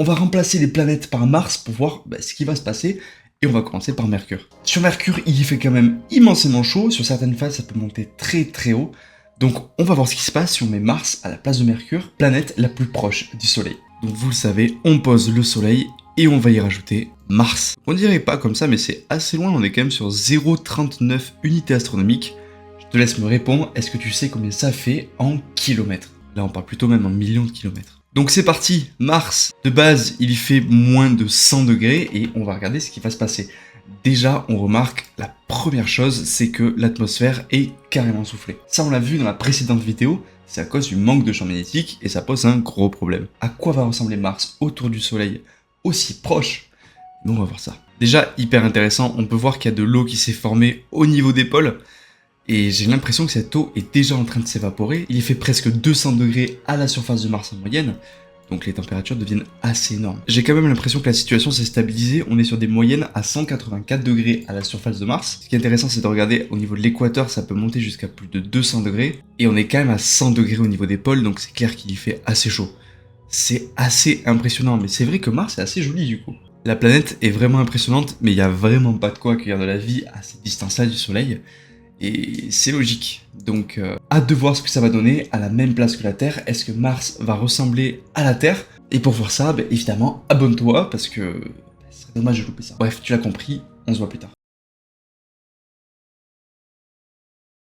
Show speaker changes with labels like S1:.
S1: On va remplacer les planètes par Mars pour voir ce qui va se passer. Et on va commencer par Mercure. Sur Mercure, il y fait quand même immensément chaud. Sur certaines phases, ça peut monter très très haut. Donc on va voir ce qui se passe si on met Mars à la place de Mercure, planète la plus proche du Soleil. Donc vous le savez, on pose le Soleil et on va y rajouter Mars. On dirait pas comme ça, mais c'est assez loin, on est quand même sur 0,39 unités astronomiques. Je te laisse me répondre, est-ce que tu sais combien ça fait en kilomètres? Là on parle plutôt même en millions de kilomètres. Donc c'est parti, Mars, de base il y fait moins de 100 degrés et on va regarder ce qui va se passer. Déjà on remarque la première chose, c'est que l'atmosphère est carrément soufflée. Ça on l'a vu dans la précédente vidéo, c'est à cause du manque de champ magnétique et ça pose un gros problème. À quoi va ressembler Mars autour du Soleil aussi proche? Nous on va voir ça. Déjà hyper intéressant, on peut voir qu'il y a de l'eau qui s'est formée au niveau des pôles. Et j'ai l'impression que cette eau est déjà en train de s'évaporer. Il y fait presque 200 degrés à la surface de Mars en moyenne, donc les températures deviennent assez énormes. J'ai quand même l'impression que la situation s'est stabilisée, on est sur des moyennes à 184 degrés à la surface de Mars. Ce qui est intéressant c'est de regarder au niveau de l'équateur, ça peut monter jusqu'à plus de 200 degrés, et on est quand même à 100 degrés au niveau des pôles, donc c'est clair qu'il y fait assez chaud. C'est assez impressionnant, mais c'est vrai que Mars est assez joli du coup. La planète est vraiment impressionnante, mais il n'y a vraiment pas de quoi accueillir de la vie à cette distance-là du Soleil. Et c'est logique. Donc, hâte de voir ce que ça va donner à la même place que la Terre. Est-ce que Mars va ressembler à la Terre? Et pour voir ça, évidemment, abonne-toi parce que ce serait dommage de louper ça. Bref, tu l'as compris, on se voit plus tard.